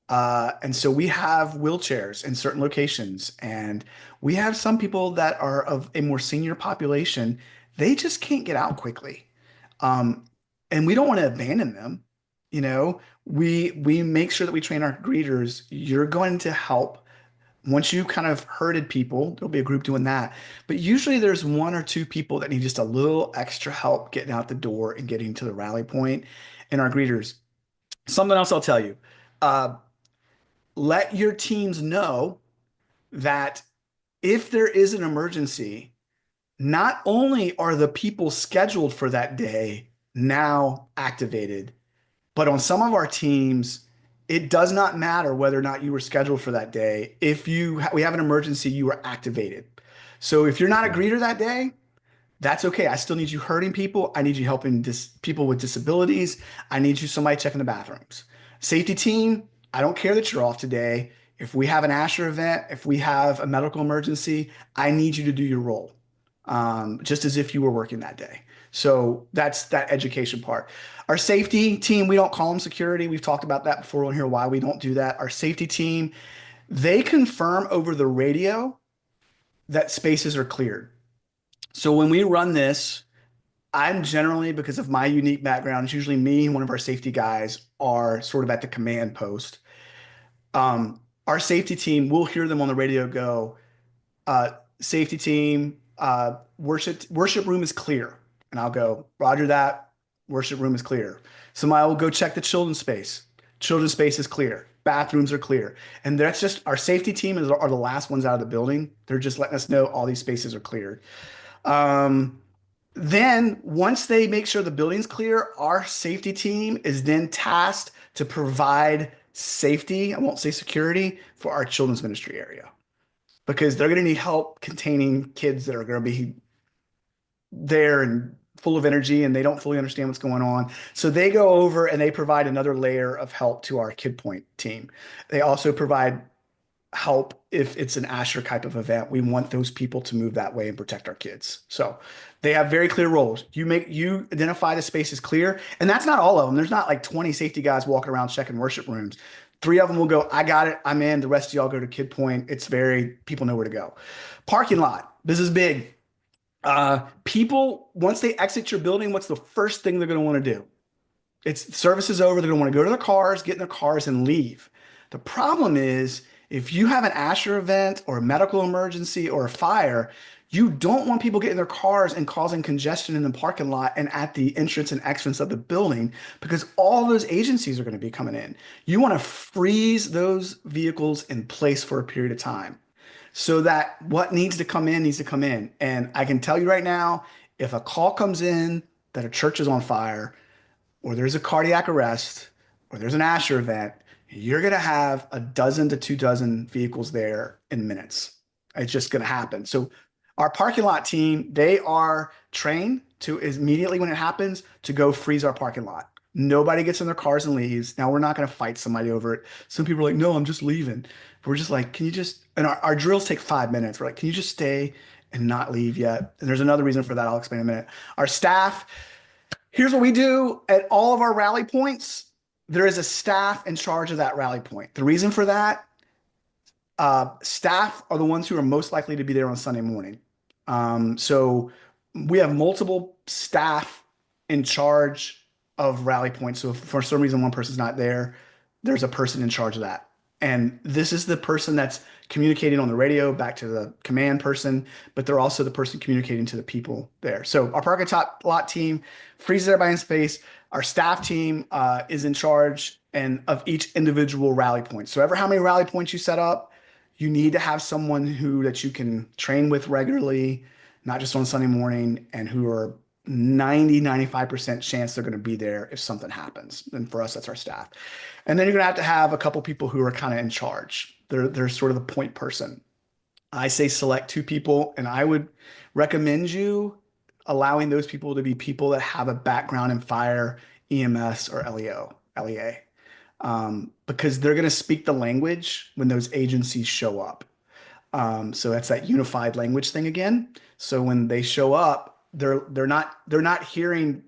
And so we have wheelchairs in certain locations, and we have some people that are of a more senior population. They just can't get out quickly. Um, and we don't want to abandon them. You know, we make sure that we train our greeters. You're going to help. Once you kind of herded people, there'll be a group doing that. But usually there's one or two people that need just a little extra help getting out the door and getting to the rally point, and our greeters. Something else I'll tell you. Uh, let your teams know that if there is an emergency, not only are the people scheduled for that day now activated, but on some of our teams, it does not matter whether or not you were scheduled for that day. If we have an emergency, you are activated. So if you're not a greeter that day, that's okay. I still need you hurting people. I need you helping people with disabilities. I need you somebody checking the bathrooms. Safety team, I don't care that you're off today. If we have an Asher event, if we have a medical emergency, I need you to do your role, just as if you were working that day. So that's that education part. Our safety team, we don't call them security. We've talked about that before on here, why we don't do that. Our safety team, they confirm over the radio that spaces are cleared. So when we run this, I'm generally, because of my unique background, it's usually me and one of our safety guys are sort of at the command post. Our safety team, we'll hear them on the radio go, uh, safety team, worship room is clear. And I'll go, Roger that, worship room is clear. Somebody will go check the children's space. Children's space is clear. Bathrooms are clear. And that's just our safety team are the last ones out of the building. They're just letting us know all these spaces are cleared. Um, then once they make sure the building's clear, our safety team is then tasked to provide safety, I won't say security, for our children's ministry area because they're going to need help containing kids that are going to be there and full of energy and they don't fully understand what's going on. So they go over and they provide another layer of help to our Kid Point team. They also provide help if it's an Asher type of event. We want those people to move that way and protect our kids. So they have very clear roles. You identify the space is clear, and that's not all of them. There's not like 20 safety guys walking around checking worship rooms. 3 of them will go, I got it, I'm in. The rest of y'all go to Kid Point. It's very, people know where to go. Parking lot. This is big. People, once they exit your building, what's the first thing they're going to want to do? It's service is over. They're going to want to go to their cars, get in their cars, and leave. The problem is if you have an Asher event or a medical emergency or a fire, you don't want people getting in their cars and causing congestion in the parking lot and at the entrance and exits of the building because all those agencies are going to be coming in. You want to freeze those vehicles in place for a period of time so that what needs to come in needs to come in. And I can tell you right now, if a call comes in that a church is on fire, or there's a cardiac arrest, or there's an Asher event, you're going to have a dozen to 2 dozen vehicles there in minutes. It's just going to happen. So our parking lot team, they are trained to immediately when it happens to go freeze our parking lot. Nobody gets in their cars and leaves. Now we're not going to fight somebody over it. Some people are like, no, I'm just leaving. We're just like, can you just, and our drills take 5 minutes. We're like, can you just stay and not leave yet? And there's another reason for that. I'll explain in a minute. Our staff, here's what we do at all of our rally points. There is a staff in charge of that rally point. The reason for that, staff are the ones who are most likely to be there on Sunday morning. So we have multiple staff in charge of rally points. So if for some reason one person's not there, there's a person in charge of that. And this is the person that's communicating on the radio back to the command person, but they're also the person communicating to the people there. So our parking lot team freezes everybody in space. Our staff team is in charge and of each individual rally point. So ever how many rally points you set up, you need to have someone that you can train with regularly, not just on Sunday morning, and who are 95% chance they're going to be there if something happens. And for us, that's our staff. And then you're going to have a couple people who are kind of in charge. They're sort of the point person. I say select 2 people, and I would recommend you allowing those people to be people that have a background in fire, EMS, or LEA, because they're going to speak the language when those agencies show up. So that's that unified language thing again. So when they show up, they're not hearing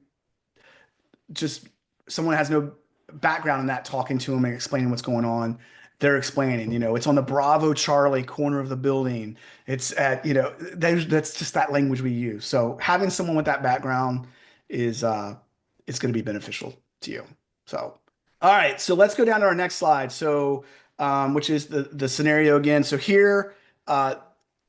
just someone has no background in that talking to them and explaining what's going on. They're explaining, it's on the Bravo Charlie corner of the building. It's at, that's just that language we use. So having someone with that background is it's going to be beneficial to you. So, all right, so let's go down to our next slide. So, which is the scenario again. So here,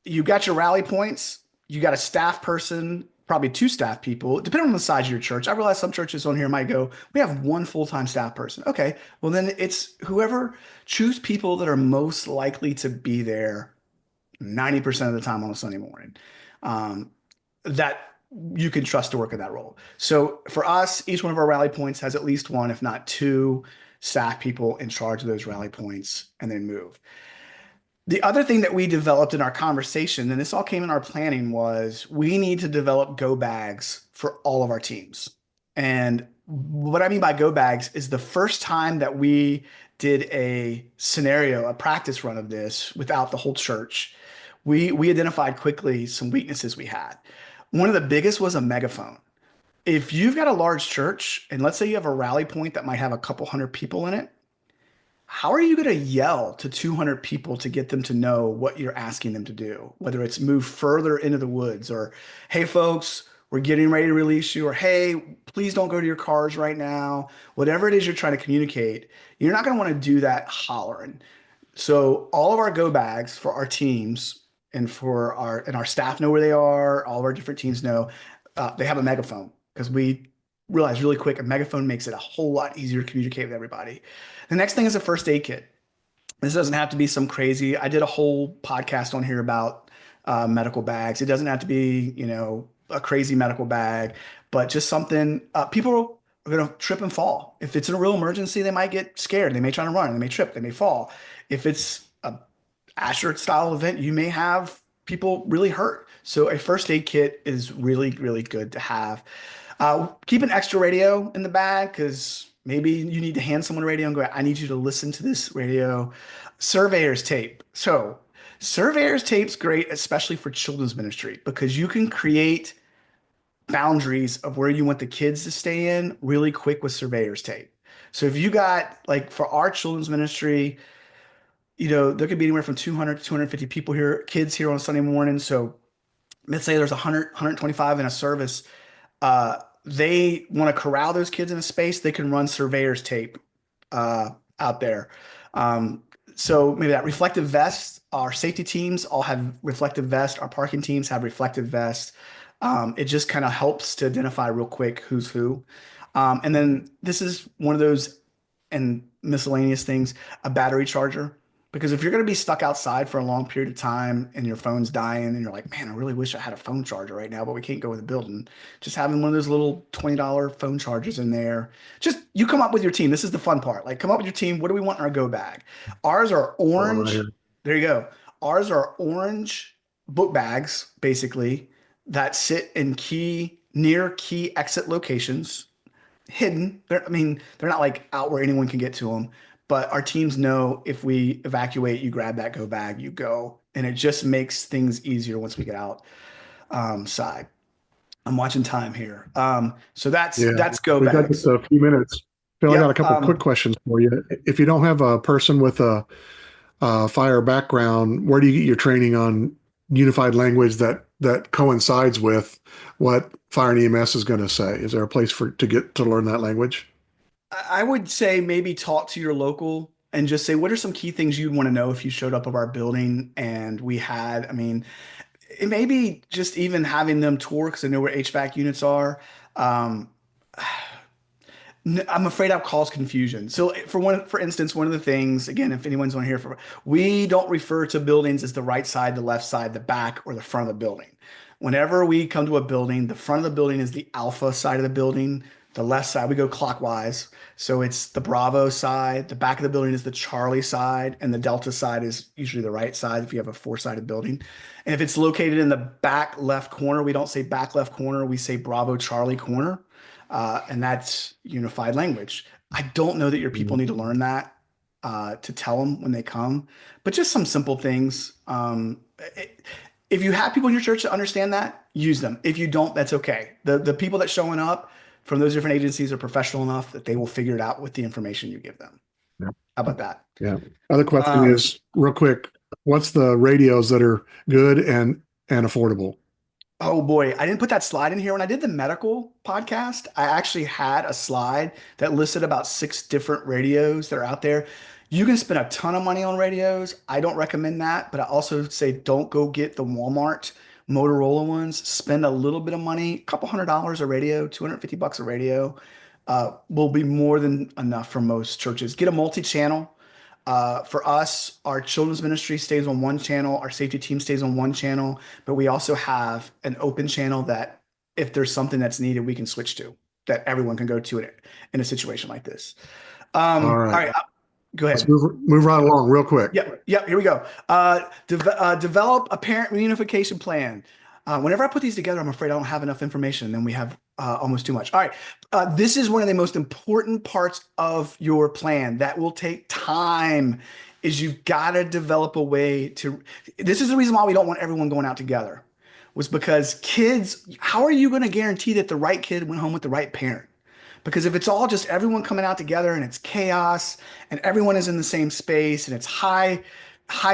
you got your rally points. You got a staff person, probably 2 staff people, depending on the size of your church. I realize some churches on here might go, we have 1 full-time staff person. Okay, well then it's whoever, choose people that are most likely to be there 90% of the time on a Sunday morning. that you can trust to work in that role. So for us, each one of our rally points has at least one, if not two, staff people in charge of those rally points and then move. The other thing that we developed in our conversation, and this all came in our planning, was we need to develop go bags for all of our teams. And what I mean by go bags is the first time that we did a scenario, a practice run of this without the whole church, we identified quickly some weaknesses we had. One of the biggest was a megaphone. If you've got a large church, and let's say you have a rally point that might have a couple hundred people in it, how are you going to yell to 200 people to get them to know what you're asking them to do? Whether it's move further into the woods or, hey, folks, we're getting ready to release you, or hey, please don't go to your cars right now. Whatever it is you're trying to communicate, you're not going to want to do that hollering. So all of our go bags for our teams and our staff know where they are. All of our different teams know they have a megaphone because we realized really quick a megaphone makes it a whole lot easier to communicate with everybody. The next thing is a first aid kit. This doesn't have to be some crazy. I did a whole podcast on here about medical bags. It doesn't have to be, a crazy medical bag, but just something people are going to trip and fall. If it's a real emergency, they might get scared. They may try to run. They may trip. They may fall. If it's a Asher style event, you may have people really hurt. So a first aid kit is really, really good to have. Keep an extra radio in the bag because maybe you need to hand someone a radio and go, I need you to listen to this radio. Surveyor's tape. So surveyor's tape's great, especially for children's ministry, because you can create boundaries of where you want the kids to stay in really quick with surveyor's tape. So if you got like for our children's ministry, there could be anywhere from 200 to 250 people here, kids here on Sunday morning. So let's say there's 100, 125 in a service. They want to corral those kids in a space. They can run surveyor's tape out there. So maybe that reflective vest, our safety teams all have reflective vest. Our parking teams have reflective vests. It just kind of helps to identify real quick who's who. And then this is one of those and miscellaneous things, a battery charger. Because if you're going to be stuck outside for a long period of time and your phone's dying and you're like, man, I really wish I had a phone charger right now, but we can't go in the building. Just having one of those little $20 phone chargers in there. Just you come up with your team. This is the fun part. Like come up with your team. What do we want in our go bag? Ours are orange. There you go. Ours are orange book bags, basically, that sit in near key exit locations, hidden. They're not like out where anyone can get to them. But our teams know if we evacuate, you grab that go bag, you go. And it just makes things easier once we get outside. I'm watching time here. So that's go We've got bags. just a few minutes. Phil, I got a couple Yep. quick questions for you. If you don't have a person with a fire background, where do you get your training on unified language that coincides with what fire and EMS is going to say? Is there a place to get to learn that language? I would say maybe talk to your local and just say, what are some key things you'd want to know if you showed up of our building and we had, it may be just even having them tour because I know where HVAC units are. Um, I'm afraid I'll cause confusion. So for instance, one of the things, again, if anyone's on here we don't refer to buildings as the right side, the left side, the back, or the front of the building. Whenever we come to a building, the front of the building is the alpha side of the building. The left side, we go clockwise. So it's the Bravo side. The back of the building is the Charlie side, and the Delta side is usually the right side if you have a four-sided building. And if it's located in the back left corner, we don't say back left corner, we say Bravo Charlie corner. And that's unified language. I don't know that your people need to learn that to tell them when they come, but just some simple things. If you have people in your church that understand that, use them. If you don't, that's okay. The people that showing up from those different agencies are professional enough that they will figure it out with the information you give them. Yeah. How about that? Yeah. Other question is real quick. What's the radios that are good and affordable? Oh boy, I didn't put that slide in here. When I did the medical podcast, I actually had a slide that listed about 6 different radios that are out there. You can spend a ton of money on radios. I don't recommend that, but I also say don't go get the Walmart Motorola ones. Spend a little bit of money, a couple $100 a radio, $250 a radio, will be more than enough for most churches. Get a multi-channel. For us, our children's ministry stays on one channel, our safety team stays on one channel, but we also have an open channel that if there's something that's needed, we can switch to, that everyone can go to in a situation like this. All All right. right, go Let's ahead. move right along real quick. Yep, yep, here we go. Develop a parent reunification plan. Whenever I put these together, I'm afraid I don't have enough information, and we have almost too much. All right, this is one of the most important parts of your plan that will take time. Is you've got to develop a way to. This is the reason why we don't want everyone going out together, was because kids. How are you going to guarantee that the right kid went home with the right parent? Because if it's all just everyone coming out together and it's chaos and everyone is in the same space and it's high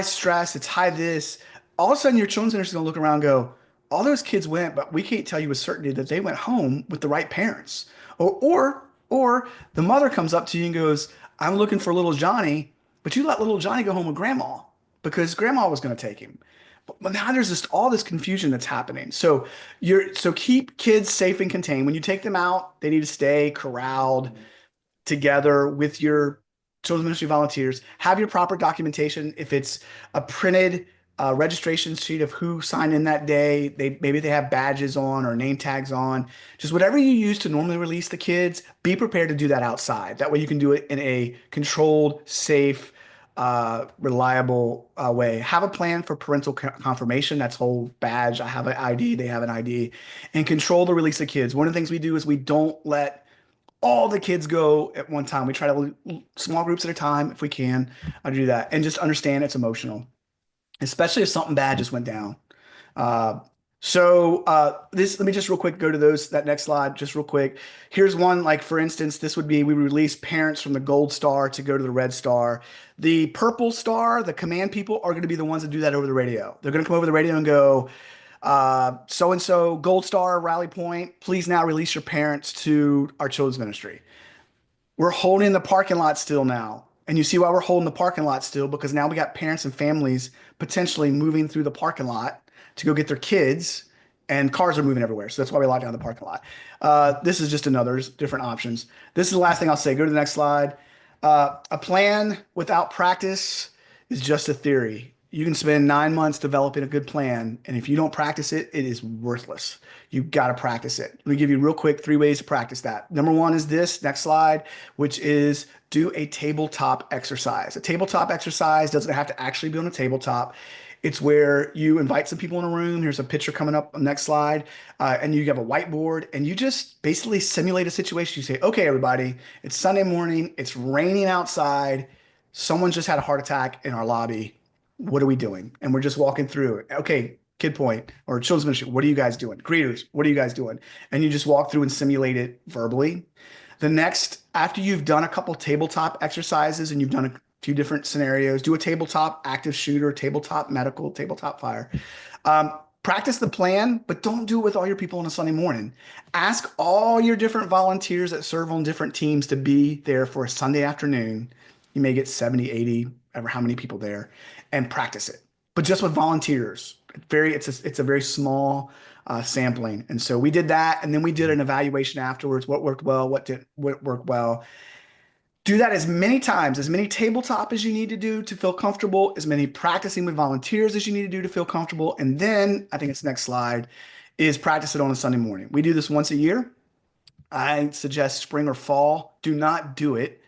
stress, it's high this, all of a sudden your children's center is going to look around and go, all those kids went, but we can't tell you with certainty that they went home with the right parents. Or the mother comes up to you and goes, I'm looking for little Johnny, but you let little Johnny go home with grandma because grandma was going to take him. But now there's just all this confusion that's happening. So keep kids safe and contained. When you take them out, they need to stay corralled together with your children's ministry volunteers. Have your proper documentation. If it's a printed registration sheet of who signed in that day, maybe they have badges on or name tags on. Just whatever you use to normally release the kids, be prepared to do that outside. That way you can do it in a controlled, safe, reliable way. Have a plan for parental confirmation. That's whole badge. I have an ID. They have an ID, and control the release of kids. One of the things we do is we don't let all the kids go at one time. We try to small groups at a time if we can. I do that, and just understand it's emotional, especially if something bad just went down. Uh, let me just real quick go to that next slide, just real quick. Here's one, like for instance, this would be we release parents from the gold star to go to the red star. The purple star, the command people are going to be the ones that do that over the radio. They're going to come over the radio and go, so and so, gold star, rally point, please now release your parents to our children's ministry. We're holding the parking lot still now. And you see why we're holding the parking lot still, because now we got parents and families potentially moving through the parking lot to go get their kids, and cars are moving everywhere. So that's why we locked down the parking lot. This is just another different options. This is the last thing I'll say. Go to the next slide. A plan without practice is just a theory. You can spend 9 months developing a good plan, and if you don't practice it, it is worthless. You got to practice it. Let me give you real quick 3 ways to practice that. Number one is this next slide, which is do a tabletop exercise. A tabletop exercise doesn't have to actually be on a tabletop. It's where you invite some people in a room. Here's a picture coming up on the next slide. And you have a whiteboard and you just basically simulate a situation. You say, okay, everybody, it's Sunday morning. It's raining outside. Someone just had a heart attack in our lobby. What are we doing? And we're just walking through it. Okay, Kid Point or Children's Ministry, what are you guys doing? Greeters, what are you guys doing? And you just walk through and simulate it verbally. The next, after you've done a couple tabletop exercises and you've done a few different scenarios, do a tabletop active shooter, tabletop medical, tabletop fire. Practice the plan, but don't do it with all your people on a Sunday morning. Ask all your different volunteers that serve on different teams to be there for a Sunday afternoon. You may get 70, 80, ever how many people there, and practice it. But just with volunteers. It's a very small sampling. And so we did that, and then we did an evaluation afterwards. What worked well, what work well. Do that as many times, as many tabletop as you need to do to feel comfortable, as many practicing with volunteers as you need to do to feel comfortable. And then I think it's next slide is practice it on a Sunday morning. We do this once a year. I suggest spring or fall. Do not do it.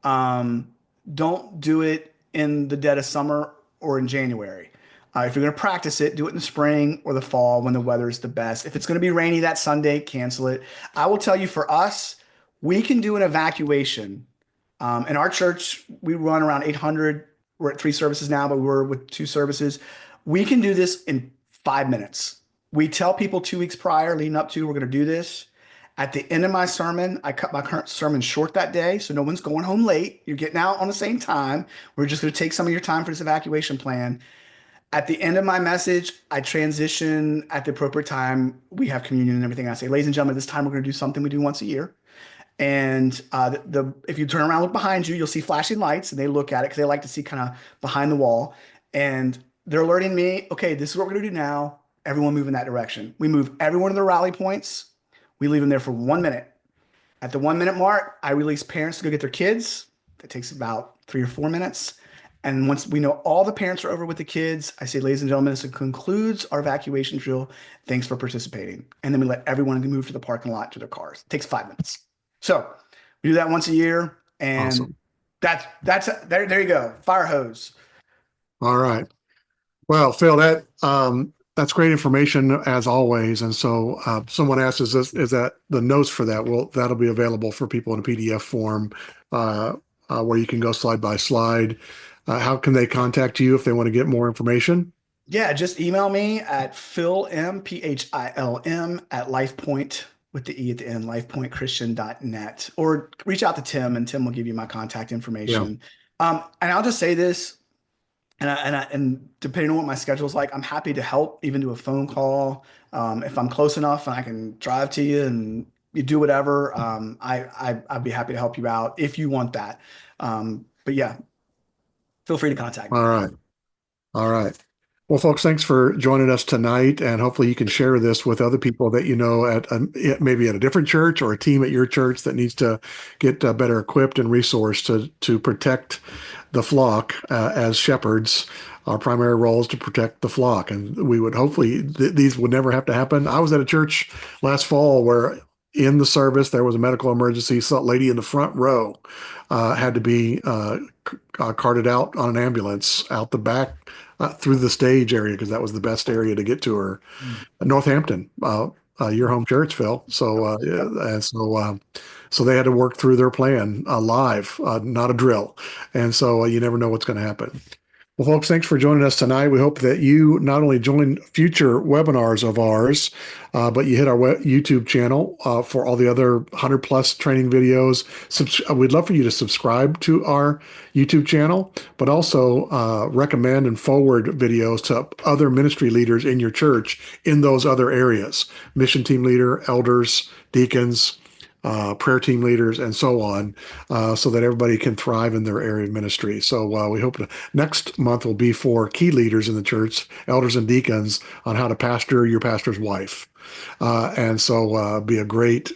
Don't do it in the dead of summer or in January. If you're going to practice it, do it in the spring or the fall when the weather is the best. If it's going to be rainy that Sunday, cancel it. I will tell you, for us, we can do an evacuation. In our church, we run around 800. We're at 3 services now, but we were with 2 services. We can do this in 5 minutes. We tell people 2 weeks prior, leading up to, we're going to do this. At the end of my sermon, I cut my current sermon short that day, so no one's going home late. You're getting out on the same time. We're just going to take some of your time for this evacuation plan. At the end of my message, I transition at the appropriate time. We have communion and everything. I say, ladies and gentlemen, this time we're going to do something we do once a year. And if you turn around, look behind you, you'll see flashing lights, and they look at it because they like to see kind of behind the wall. And they're alerting me, okay, this is what we're going to do now. Everyone move in that direction. We move everyone to the rally points. We leave them there for 1 minute. At the 1 minute mark, I release parents to go get their kids. That takes about 3 or 4 minutes. And once we know all the parents are over with the kids, I say, ladies and gentlemen, this concludes our evacuation drill. Thanks for participating. And then we let everyone move to the parking lot to their cars. It takes 5 minutes. So we do that once a year. And Awesome. there you go. Fire hose. All right. Well, Phil, that's great information as always. And so someone asked, is that the notes for that? Well, that'll be available for people in a PDF form where you can go slide by slide. How can they contact you if they want to get more information? Yeah, just email me at philm, PHILM, at LifePoint with the E at the end, lifepointchristian.net, or reach out to Tim and Tim will give you my contact information. And I'll just say this, and depending on what my schedule is like, I'm happy to help, even do a phone call. If I'm close enough and I can drive to you and you do whatever, I'd be happy to help you out if you want that. But yeah, feel free to contact me. All right. All right. Well, folks, thanks for joining us tonight, and hopefully you can share this with other people that you know at maybe at a different church or a team at your church that needs to get better equipped and resourced to protect the flock as shepherds. Our primary role is to protect the flock, and we would hopefully these would never have to happen. I was at a church last fall where in the service there was a medical emergency. So a lady in the front row had to be carted out on an ambulance out the back through the stage area because that was the best area to get to her. Northampton, your home church, Phil. So so they had to work through their plan live, not a drill. And so you never know what's going to happen. Well, folks, thanks for joining us tonight. We hope that you not only join future webinars of ours, but you hit our YouTube channel for all the other 100+ training videos. We'd love for you to subscribe to our YouTube channel, but also recommend and forward videos to other ministry leaders in your church in those other areas. Mission team leader, elders, deacons, prayer team leaders, and so on, so that everybody can thrive in their area of ministry. So we hope next month will be for key leaders in the church, elders and deacons, on how to pastor your pastor's wife. And so be a great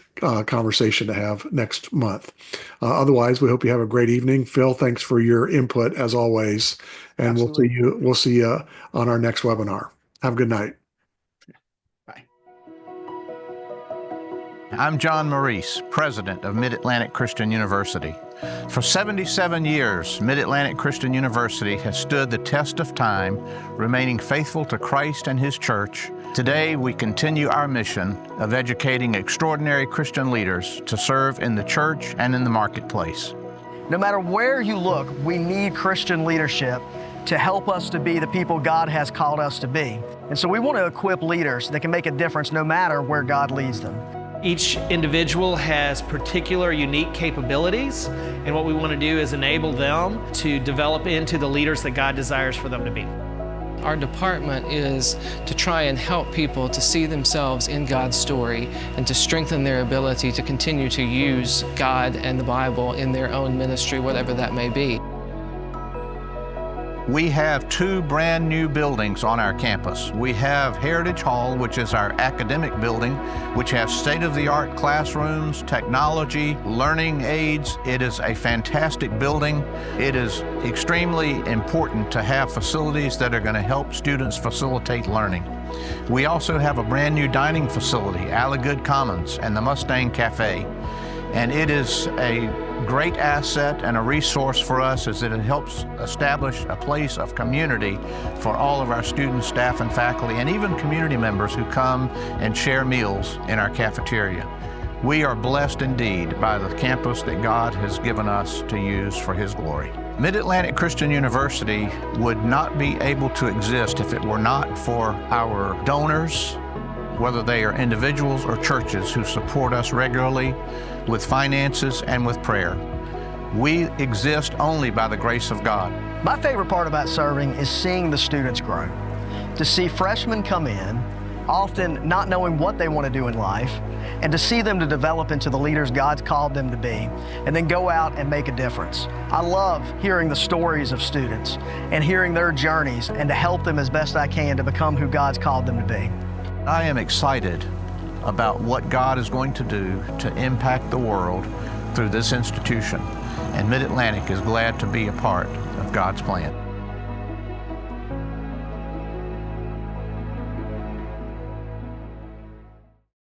conversation to have next month. Otherwise, we hope you have a great evening. Phil, thanks for your input as always. And Absolutely. we'll see you on our next webinar. Have a good night. I'm John Maurice, president of Mid-Atlantic Christian University. For 77 years, Mid-Atlantic Christian University has stood the test of time, remaining faithful to Christ and His church. Today, we continue our mission of educating extraordinary Christian leaders to serve in the church and in the marketplace. No matter where you look, we need Christian leadership to help us to be the people God has called us to be. And so we want to equip leaders that can make a difference no matter where God leads them. Each individual has particular unique capabilities, and what we want to do is enable them to develop into the leaders that God desires for them to be. Our department is to try and help people to see themselves in God's story and to strengthen their ability to continue to use God and the Bible in their own ministry, whatever that may be. We have 2 brand new buildings on our campus. We have Heritage Hall, which is our academic building, which has state-of-the-art classrooms, technology, learning aids. It is a fantastic building. It is extremely important to have facilities that are going to help students facilitate learning. We also have a brand new dining facility, Alligood Commons, and the Mustang Cafe. And it is a great asset and a resource for us as it helps establish a place of community for all of our students, staff, and faculty, and even community members who come and share meals in our cafeteria. We are blessed indeed by the campus that God has given us to use for His glory. Mid-Atlantic Christian University would not be able to exist if it were not for our donors, whether they are individuals or churches who support us regularly with finances and with prayer. We exist only by the grace of God. My favorite part about serving is seeing the students grow. To see freshmen come in, often not knowing what they want to do in life, and to see them to develop into the leaders God's called them to be, and then go out and make a difference. I love hearing the stories of students and hearing their journeys and to help them as best I can to become who God's called them to be. I am excited about what God is going to do to impact the world through this institution. and Mid-Atlantic is glad to be a part of God's plan.